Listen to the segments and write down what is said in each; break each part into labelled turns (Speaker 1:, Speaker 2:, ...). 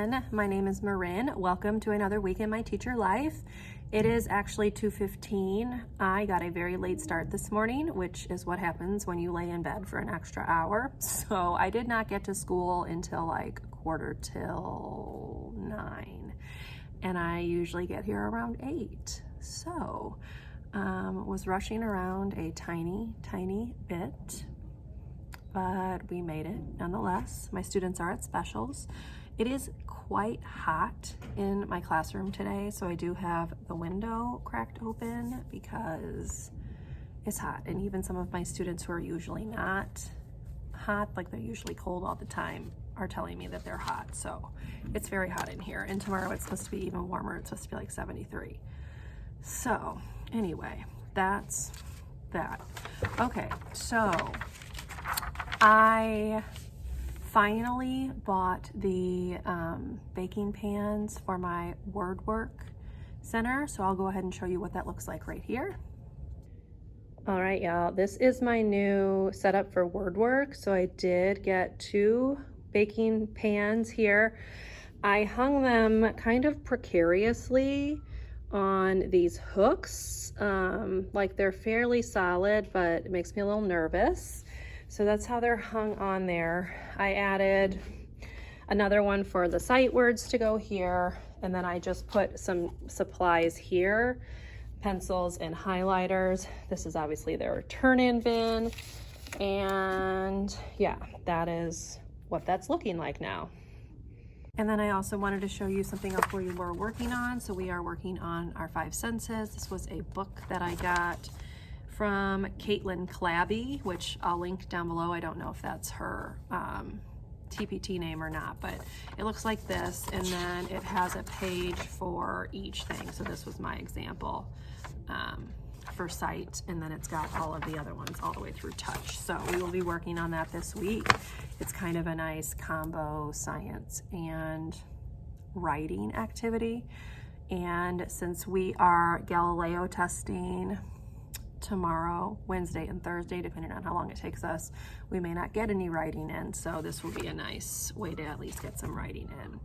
Speaker 1: everyone. My name is Marin. Welcome to another week in my teacher life. It is actually 2:15. I got a very late start this morning, which is what happens when you lay in bed for an extra hour. So I did not get to school until like 8:45. And I usually get here around 8. So was rushing around a tiny bit, but we made it nonetheless. My students are at specials. It is quite hot in my classroom today, so I do have the window cracked open because it's hot. And even some of my students who are usually not hot, like they're usually cold all the time, are telling me that they're hot. So it's very hot in here. And tomorrow it's supposed to be even warmer. It's supposed to be like 73. So anyway, that's that. Okay, so I finally bought the baking pans for my word work center. So I'll go ahead and show you what that looks like right here. All right, y'all, this is my new setup for word work. So I did get 2 baking pans here. I hung them kind of precariously on these hooks. Like they're fairly solid, but it makes me a little nervous. So that's how they're hung on there. I added another one for the sight words to go here. And then I just put some supplies here, pencils and highlighters. This is obviously their turn-in bin. And yeah, that is what that's looking like now. And then I also wanted to show you something else we were working on. So we are working on our 5 senses. This was a book that I got from Caitlin Clabby, which I'll link down below. I don't know if that's her TPT name or not, but it looks like this, and then it has a page for each thing. So this was my example for sight, and then it's got all of the other ones all the way through touch. So we will be working on that this week. It's kind of a nice combo science and writing activity. And since we are Galileo testing tomorrow, Wednesday, and Thursday, depending on how long it takes us, we may not get any writing in, so this will be a nice way to at least get some writing in.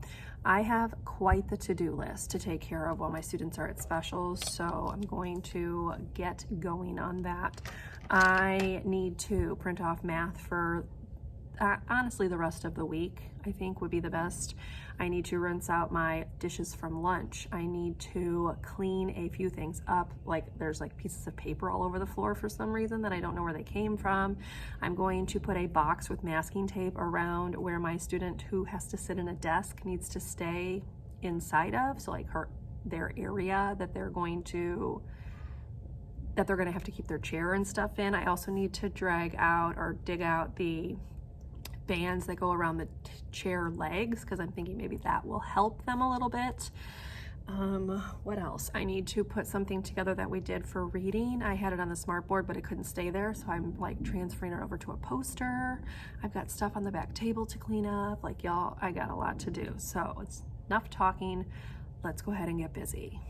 Speaker 1: I have quite the to-do list to take care of while my students are at specials, so I'm going to get going on that. I need to print off math for honestly the rest of the week, I think would be the best. I need to rinse out my dishes from lunch. I need to clean a few things up, like there's like pieces of paper all over the floor for some reason that I don't know where they came from. I'm going to put a box with masking tape around where my student who has to sit in a desk needs to stay inside of, so like their area that they're going to have to keep their chair and stuff in. I also need to drag out or dig out the bands that go around the chair legs, because I'm thinking maybe that will help them a little bit. What else? I need to put something together that we did for reading. I had it on the smartboard, but it couldn't stay there, so I'm like transferring it over to a poster. I've got stuff on the back table to clean up. Like y'all, I got a lot to do. So it's enough talking. Let's go ahead and get busy.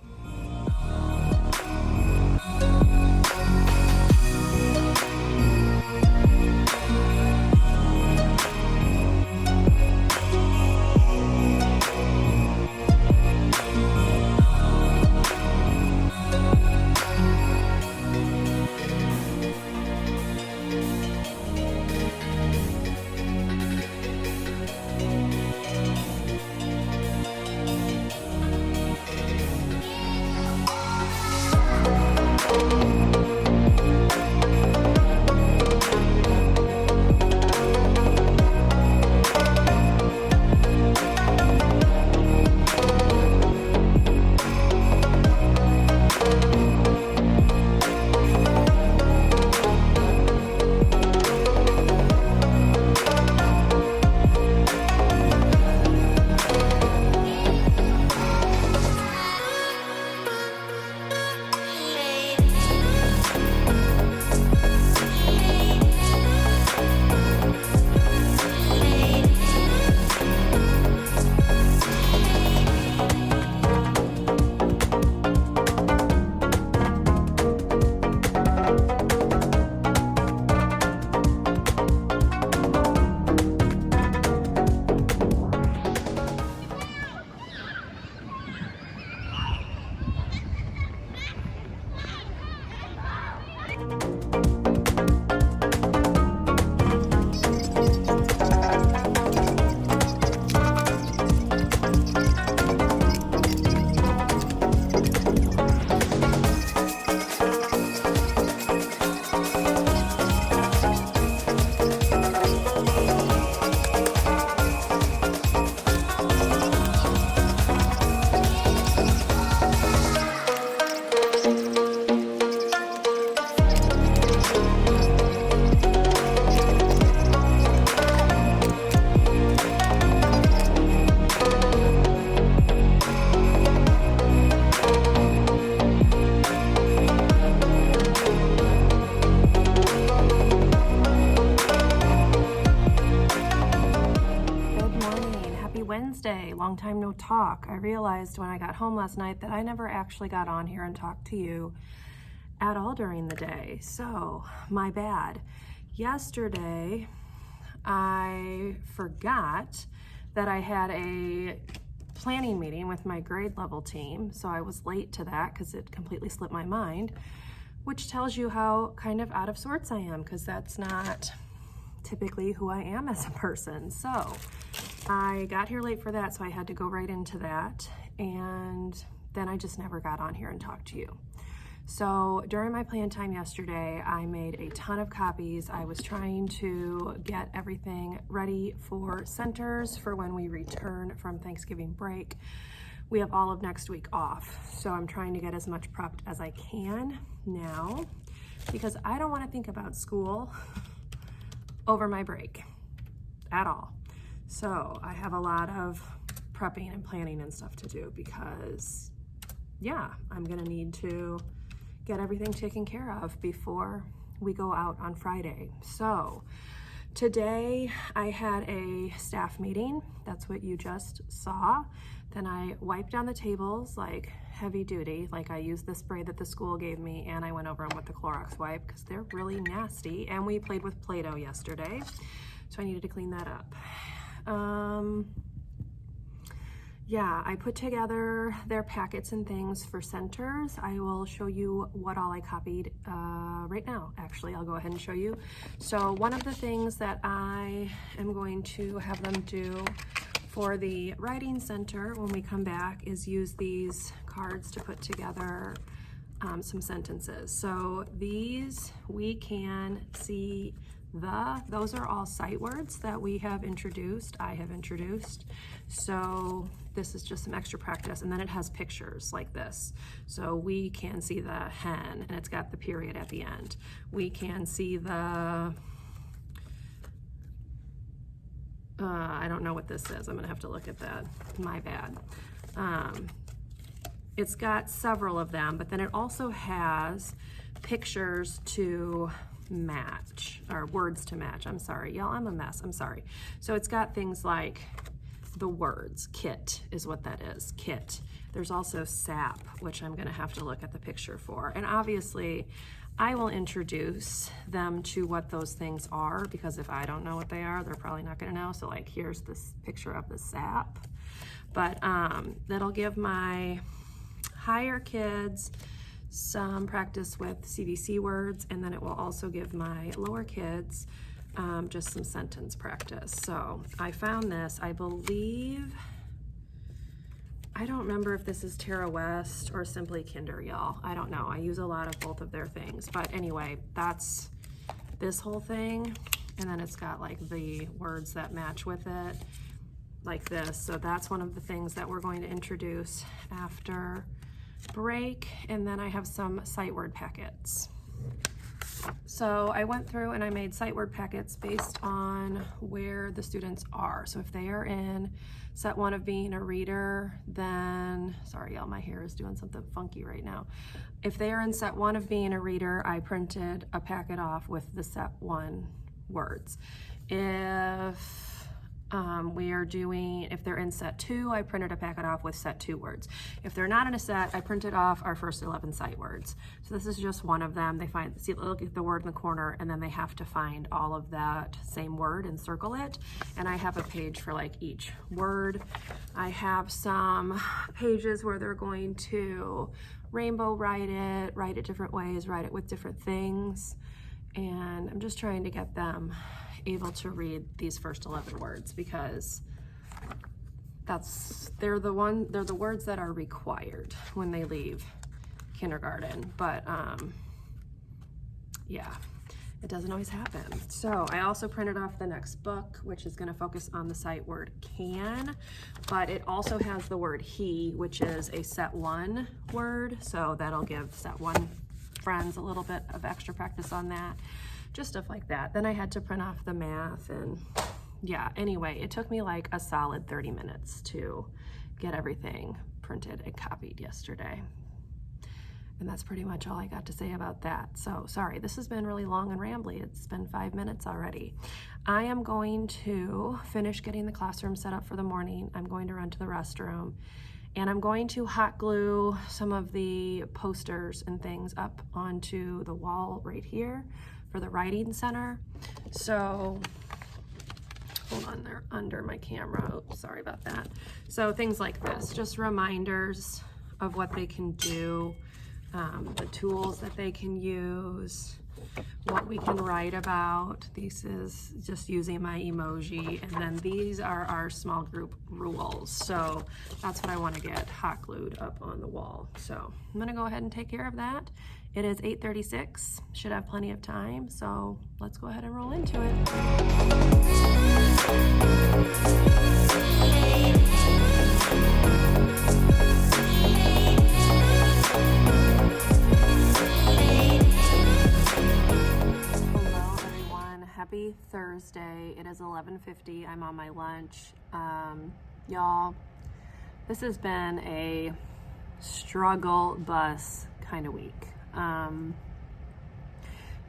Speaker 1: Wednesday, long time no talk. I realized when I got home last night that I never actually got on here and talked to you at all during the day. So, my bad. Yesterday, I forgot that I had a planning meeting with my grade level team, so I was late to that because it completely slipped my mind, which tells you how kind of out of sorts I am, because that's not typically who I am as a person. So I got here late for that, so I had to go right into that, and then I just never got on here and talked to you. So during my plan time yesterday, I made a ton of copies. I was trying to get everything ready for centers for when we return from Thanksgiving break. We have all of next week off, so I'm trying to get as much prepped as I can now, because I don't want to think about school over my break at all. So I have a lot of prepping and planning and stuff to do, because yeah, I'm gonna need to get everything taken care of before we go out on Friday. So today I had a staff meeting. That's what you just saw. Then I wiped down the tables like heavy duty, like I used the spray that the school gave me, and I went over them with the Clorox wipe because they're really nasty. And we played with Play-Doh yesterday, so I needed to clean that up. Yeah, I put together their packets and things for centers. I will show you what all I copied right now. Actually, I'll go ahead and show you. So one of the things that I am going to have them do for the writing center when we come back is use these cards to put together some sentences. So these, we can see those are all sight words that we have introduced, I have introduced. So this is just some extra practice, and then it has pictures like this. So we can see the hen, and it's got the period at the end. We can see the, I don't know what this is. I'm gonna have to look at that, my bad. It's got several of them, but then it also has pictures to match, or words to match. I'm sorry, y'all, I'm a mess, I'm sorry. So it's got things like the words, kit is what that is, kit. There's also sap, which I'm gonna have to look at the picture for. And obviously, I will introduce them to what those things are, because if I don't know what they are, they're probably not gonna know. So like, here's this picture of the sap. But that'll give my higher kids some practice with CVC words, and then it will also give my lower kids just some sentence practice. So I found this, I believe, I don't remember if this is Tara West or Simply Kinder, y'all. I don't know. I use a lot of both of their things. But anyway, that's this whole thing. And then it's got like the words that match with it, like this. So that's one of the things that we're going to introduce after break. And then I have some sight word packets. So I went through and I made sight word packets based on where the students are. So if they are in set 1 of being a reader, then, sorry y'all, my hair is doing something funky right now. If they are in set 1 of being a reader, I printed a packet off with the set 1 words. If we are doing, if they're in set 2, I printed a packet off with set 2 words. If they're not in a set, I printed off our first 11 sight words. So this is just one of them. They find, see, look at the word in the corner, and then they have to find all of that same word and circle it. And I have a page for like each word. I have some pages where they're going to rainbow write it different ways, write it with different things. And I'm just trying to get them able to read these first 11 words, because they're the words that are required when they leave kindergarten. But yeah, it doesn't always happen. So I also printed off the next book, which is going to focus on the sight word can, but it also has the word he, which is a set 1 word. So that'll give set 1 friends a little bit of extra practice on that. Just stuff like that. Then I had to print off the math, and yeah, anyway, it took me like a solid 30 minutes to get everything printed and copied yesterday. And that's pretty much all I got to say about that. So sorry, this has been really long and rambly. It's been 5 minutes already. I am going to finish getting the classroom set up for the morning. I'm going to run to the restroom, and I'm going to hot glue some of the posters and things up onto the wall right here for the writing center. So hold on, they're under my camera. Oops, sorry about that. So things like this, just reminders of what they can do, the tools that they can use, what we can write about. This is just using my emoji, and then these are our small group rules. So that's what I want to get hot glued up on the wall. So I'm gonna go ahead and take care of that. It is 8:36, should have plenty of time, so let's go ahead and roll into it. Happy Thursday. It is 11:50. I'm on my lunch. Y'all, this has been a struggle bus kind of week.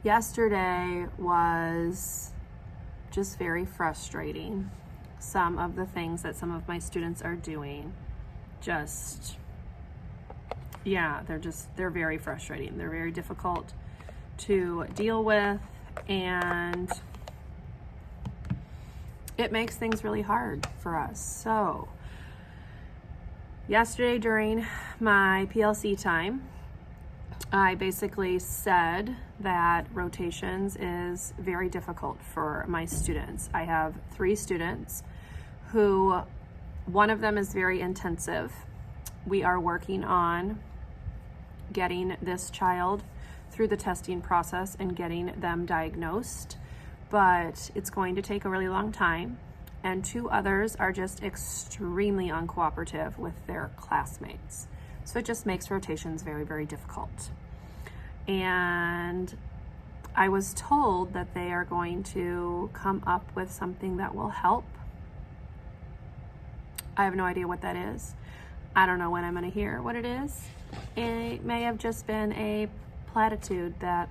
Speaker 1: Yesterday was just very frustrating. Some of the things that some of my students are doing, they're very frustrating. They're very difficult to deal with, and it makes things really hard for us. So yesterday during my PLC time, I basically said that rotations is very difficult for my students. I have 3 students who, one of them is very intensive. We are working on getting this child through the testing process and getting them diagnosed, but it's going to take a really long time. And 2 others are just extremely uncooperative with their classmates. So it just makes rotations very, very difficult. And I was told that they are going to come up with something that will help. I have no idea what that is. I don't know when I'm going to hear what it is. It may have just been a platitude that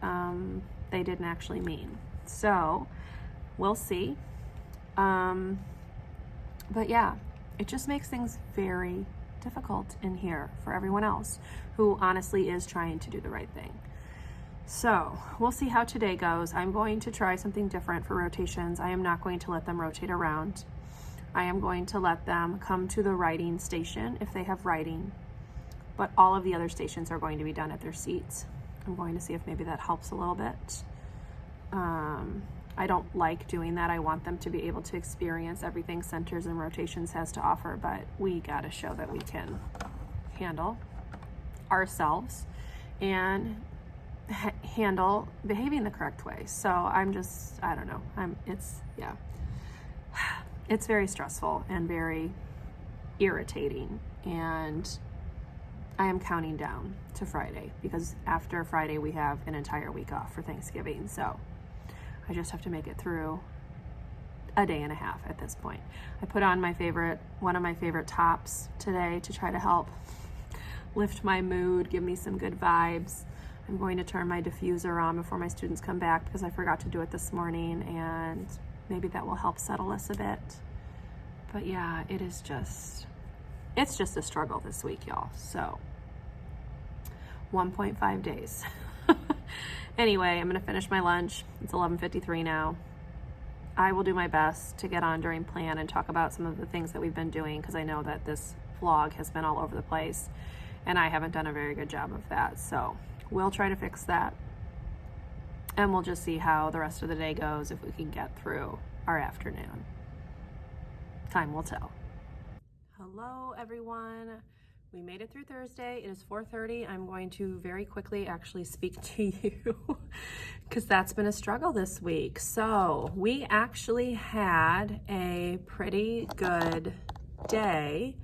Speaker 1: they didn't actually mean. So we'll see. But yeah, it just makes things very difficult in here for everyone else who honestly is trying to do the right thing. So we'll see how today goes. I'm going to try something different for rotations. I am not going to let them rotate around. I am going to let them come to the writing station if they have writing, but all of the other stations are going to be done at their seats. I'm going to see if maybe that helps a little bit. I don't like doing that. I want them to be able to experience everything Centers and Rotations has to offer, but we got to show that we can handle ourselves and handle behaving the correct way. So I don't know. It's very stressful and very irritating, and I am counting down to Friday because after Friday we have an entire week off for Thanksgiving. So I just have to make it through a day and a half at this point. I put on one of my favorite tops today to try to help lift my mood, give me some good vibes. I'm going to turn my diffuser on before my students come back because I forgot to do it this morning, and maybe that will help settle us a bit. But yeah, it's just a struggle this week, y'all. So 1.5 days. Anyway, I'm gonna finish my lunch. It's 11:53 now. I will do my best to get on during plan and talk about some of the things that we've been doing, because I know that this vlog has been all over the place and I haven't done a very good job of that. So we'll try to fix that, and we'll just see how the rest of the day goes, if we can get through our afternoon. Time will tell. Hello, everyone. We made it through Thursday. It is 4:30. I'm going to very quickly actually speak to you because that's been a struggle this week. So we actually had a pretty good day.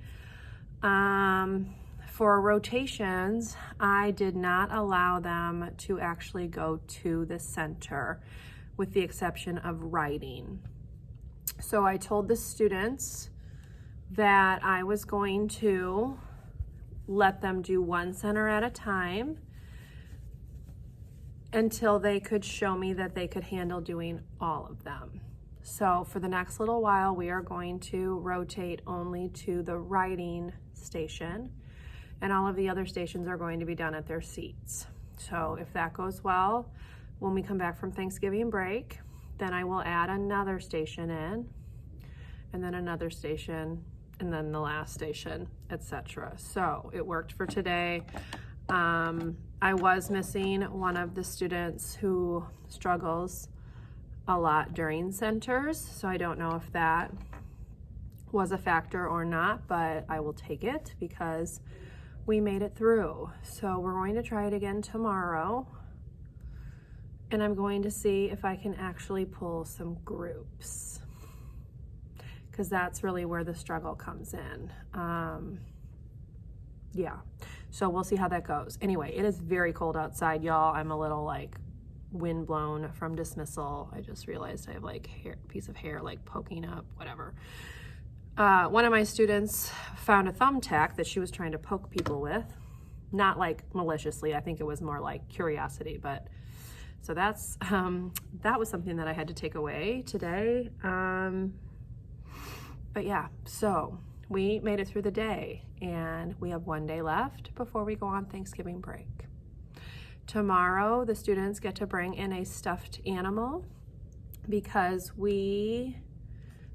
Speaker 1: For rotations, I did not allow them to actually go to the center, with the exception of writing. So I told the students that I was going to let them do one center at a time, until they could show me that they could handle doing all of them. So for the next little while, we are going to rotate only to the writing station, and all of the other stations are going to be done at their seats. So if that goes well, when we come back from Thanksgiving break, then I will add another station in, and then another station, and then the last station, etc. So it worked for today. I was missing one of the students who struggles a lot during centers, so I don't know if that was a factor or not, but I will take it because we made it through. So we're going to try it again tomorrow, and I'm going to see if I can actually pull some groups, because that's really where the struggle comes in. Yeah, so we'll see how that goes. Anyway, it is very cold outside, y'all. I'm a little like wind blown from dismissal. I just realized I have like piece of hair like poking up, whatever. One of my students found a thumbtack that she was trying to poke people with, not like maliciously. I think it was more like curiosity, but so that's that was something that I had to take away today. But yeah, so we made it through the day, and we have one day left before we go on Thanksgiving break. Tomorrow, the students get to bring in a stuffed animal because we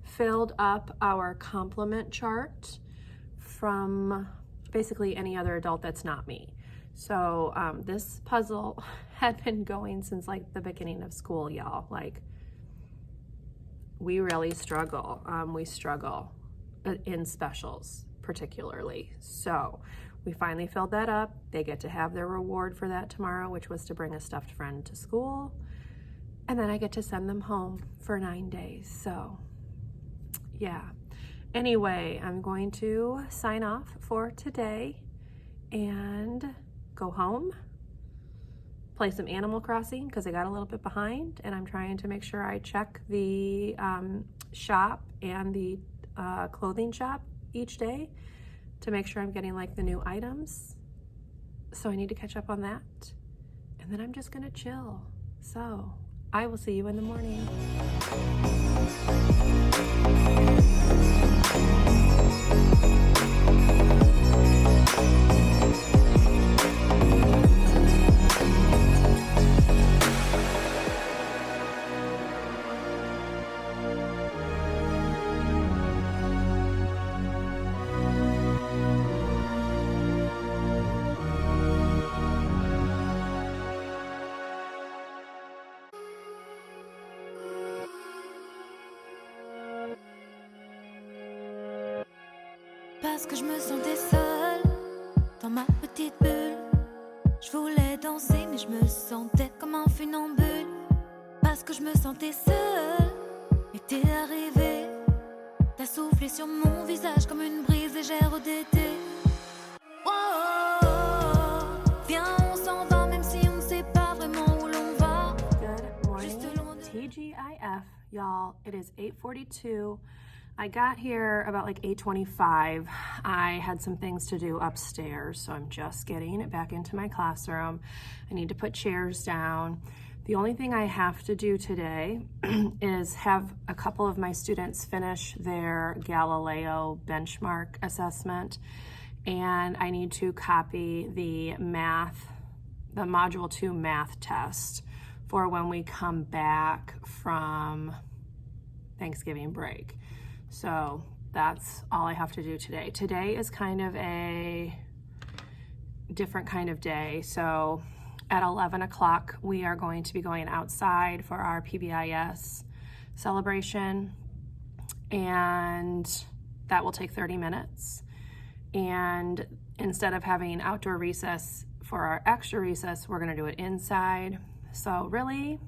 Speaker 1: filled up our compliment chart from basically any other adult that's not me. So this puzzle had been going since like the beginning of school, y'all. Like, we really struggle. We struggle in specials particularly. So we finally filled that up. They get to have their reward for that tomorrow, which was to bring a stuffed friend to school. And then I get to send them home for 9 days. So yeah. Anyway, I'm going to sign off for today and go home, play some Animal Crossing because I got a little bit behind, and I'm trying to make sure I check the shop and the clothing shop each day to make sure I'm getting like the new items. So I need to catch up on that, and then I'm just gonna chill. So I will see you in the morning.
Speaker 2: Parce que je me sentais seule dans ma petite bulle. Je voulais danser mais je me sentais comme un funambule. Parce que je me sentais seule et t'es arrivé. T'as soufflé sur mon visage comme une brise légère d'été. Oh, oh, oh. Viens on s'en va même si on ne sait pas vraiment où l'on va.
Speaker 1: Good morning, TGIF, y'all. It is 8:42. I got here about like 8:25. I had some things to do upstairs, so I'm just getting back into my classroom. I need to put chairs down. The only thing I have to do today is have a couple of my students finish their Galileo benchmark assessment, and I need to copy the Module 2 math test for when we come back from Thanksgiving break. So that's all I have to do today. Today is kind of a different kind of day. So at 11 o'clock, we are going to be going outside for our PBIS celebration, and that will take 30 minutes. And instead of having outdoor recess for our extra recess, we're gonna do it inside. So really,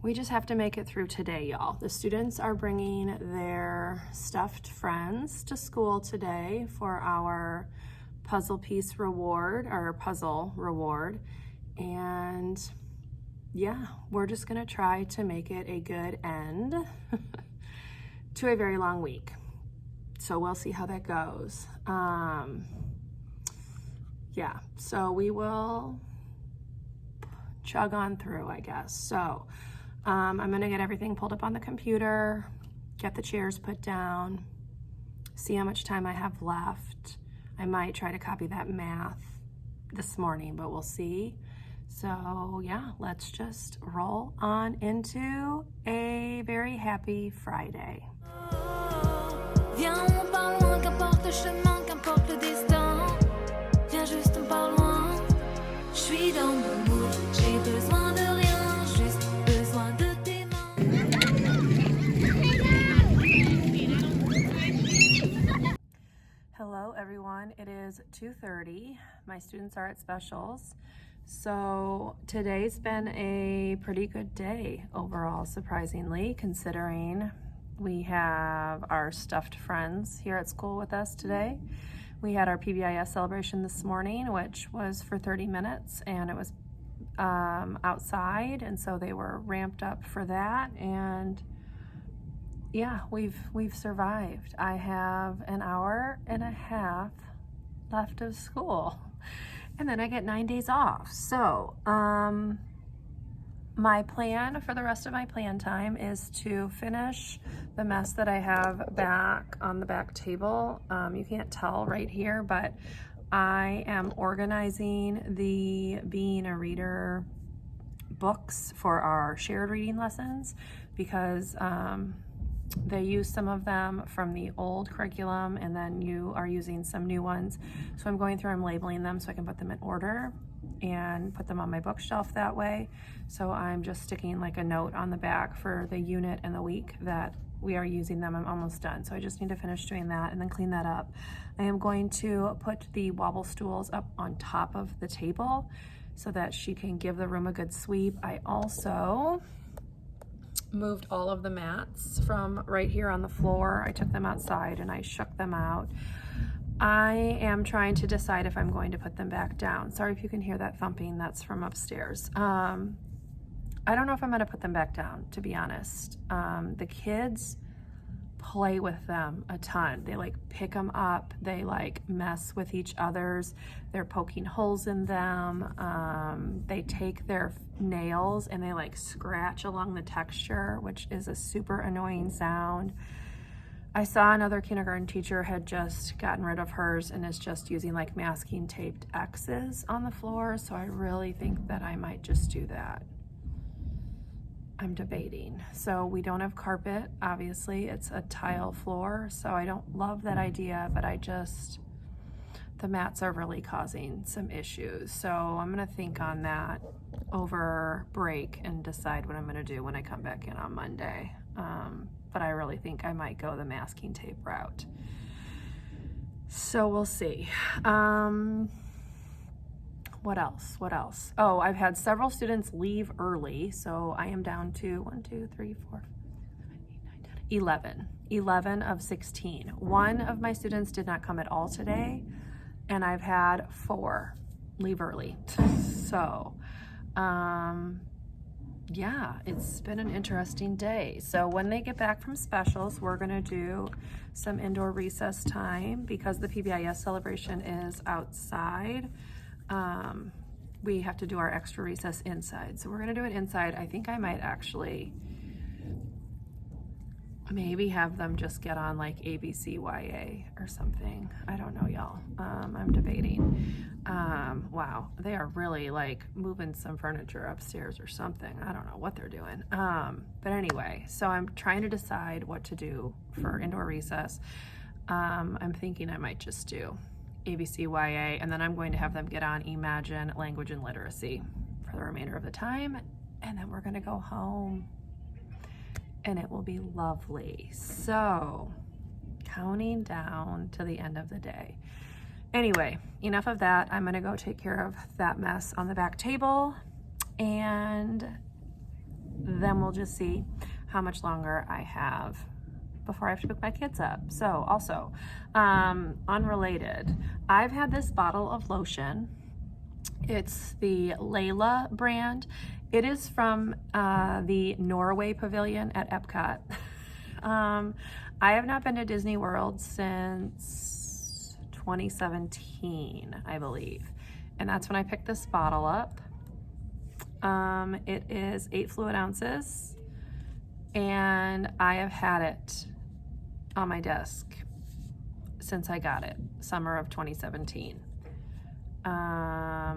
Speaker 1: we just have to make it through today, y'all. The students are bringing their stuffed friends to school today for our puzzle piece reward, or puzzle reward. And yeah, we're just gonna try to make it a good end to a very long week. So we'll see how that goes. Yeah, so we will chug on through, I guess. So I'm gonna get everything pulled up on the computer, get the chairs put down, see how much time I have left. I might try to copy that math this morning, but we'll see. So yeah, let's just roll on into a very happy Friday.
Speaker 2: Viens, on part loin, qu'importe le chemin, qu'importe le destin. Viens juste, on part loin. Je suis dans mon mood, j'ai besoin de rien, juste besoin de tes mains.
Speaker 1: Hello everyone, it is 2:30. My students are at specials. So today's been a pretty good day overall, surprisingly, considering we have our stuffed friends here at school with us today. We had our PBIS celebration this morning, which was for 30 minutes, and it was outside, and so they were ramped up for that. And yeah, we've survived. I have an hour and a half left of school, and then I get 9 days off. So my plan for the rest of my plan time is to finish the mess that I have back on the back table. You can't tell right here, but I am organizing the Being a Reader books for our shared reading lessons, because they use some of them from the old curriculum, and then you are using some new ones. So I'm going through, I'm labeling them so I can put them in order and put them on my bookshelf that way. So I'm just sticking like a note on the back for the unit and the week that we are using them. I'm almost done. So I just need to finish doing that and then clean that up. I am going to put the wobble stools up on top of the table so that she can give the room a good sweep. I also moved all of the mats from right here on the floor. I took them outside and I shook them out. I am trying to decide if I'm going to put them back down. Sorry if you can hear that thumping, that's from upstairs. I don't know if I'm gonna put them back down, to be honest. The kids play with them a ton. They like pick them up, they like mess with each other's, they're poking holes in them. They take their nails and they like scratch along the texture, which is a super annoying sound. I saw another kindergarten teacher had just gotten rid of hers and is just using like masking taped X's on the floor, so I really think that I might just do that. I'm debating. So we don't have carpet, obviously, it's a tile floor, so I don't love that idea, but the mats are really causing some issues. So I'm gonna think on that over break and decide what I'm gonna do when I come back in on Monday. But I really think I might go the masking tape route. So we'll see. What else? Oh, I've had several students leave early, so I am down to 1, 2, 3, 4, 11 of 16. One of my students did not come at all today, and I've had 4 leave early. So, yeah, it's been an interesting day. So when they get back from specials, we're gonna do some indoor recess time because the PBIS celebration is outside. We have to do our extra recess inside. So we're gonna do it inside. I think I might actually maybe have them just get on like ABCYA or something. I don't know, y'all. I'm debating. Wow, they are really like moving some furniture upstairs or something. I don't know what they're doing. But anyway, so I'm trying to decide what to do for indoor recess. I'm thinking I might just do ABCYA, and then I'm going to have them get on Imagine Language and Literacy for the remainder of the time, and then we're gonna go home and it will be lovely. So counting down to the end of the day. Anyway, enough of that. I'm gonna go take care of that mess on the back table, and then we'll just see how much longer I have before I have to pick my kids up. So also, unrelated, I've had this bottle of lotion. It's the Layla brand. It is from the Norway Pavilion at Epcot. I have not been to Disney World since 2017, I believe. And that's when I picked this bottle up. It is 8 fluid ounces, and I have had it on my desk since I got it, summer of 2017. I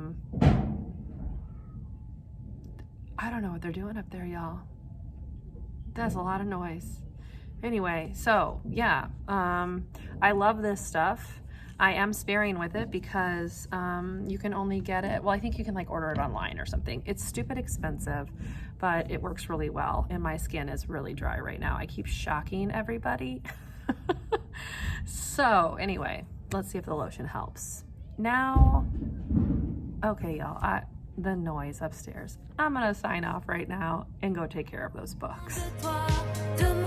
Speaker 1: don't know what they're doing up there, y'all. That's a lot of noise. Anyway, so yeah, I love this stuff. I am sparing with it because you can only get it, well, I think you can like order it online or something. It's stupid expensive, but it works really well, and my skin is really dry right now. I keep shocking everybody. So anyway, let's see if the lotion helps. Now, okay, y'all, the noise upstairs. I'm gonna sign off right now and go take care of those books.
Speaker 2: De toi, de